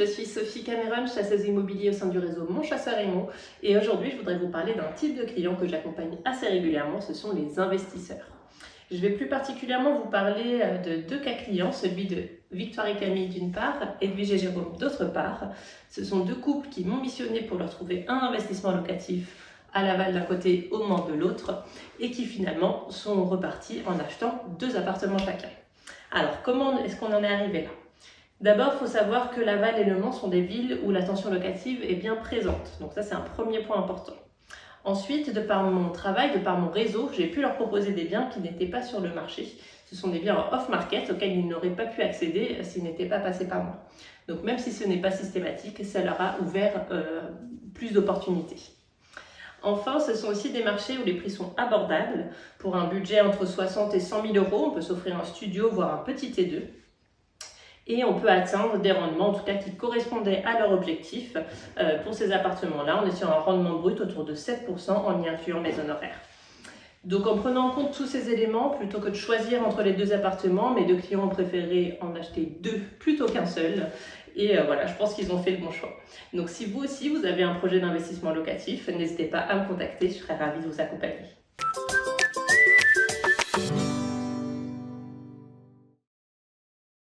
je suis Sophie Cameron, chasseuse immobilier au sein du réseau Mon Chasseur Immo et aujourd'hui je voudrais vous parler d'un type de client que j'accompagne assez régulièrement, ce sont les investisseurs. Je vais plus particulièrement vous parler de deux cas clients, celui de Victoire et Camille d'une part et Edwige et Jérôme d'autre part. Ce sont deux couples qui m'ont missionné pour leur trouver un investissement locatif à Laval d'un côté, au Mans de l'autre et qui finalement sont repartis en achetant 2 appartements chacun. Alors comment est-ce qu'on en est arrivé là ? D'abord, il faut savoir que Laval et Le Mans sont des villes où la tension locative est bien présente. Donc ça, c'est un premier point important. Ensuite, de par mon travail, de par mon réseau, j'ai pu leur proposer des biens qui n'étaient pas sur le marché. Ce sont des biens en off-market auxquels ils n'auraient pas pu accéder s'ils n'étaient pas passés par moi. Donc même si ce n'est pas systématique, ça leur a ouvert plus d'opportunités. Enfin, ce sont aussi des marchés où les prix sont abordables. Pour un budget entre 60 et 100 000 euros, on peut s'offrir un studio, voire un petit T2. Et on peut atteindre des rendements, en tout cas qui correspondaient à leur objectif. Pour ces appartements-là, on est sur un rendement brut autour de 7% en y incluant les honoraires. Donc en prenant en compte tous ces éléments, plutôt que de choisir entre les 2 appartements, mes 2 clients ont préféré en acheter 2 plutôt qu'un seul. Et voilà, je pense qu'ils ont fait le bon choix. Donc si vous aussi, vous avez un projet d'investissement locatif, n'hésitez pas à me contacter, je serai ravie de vous accompagner.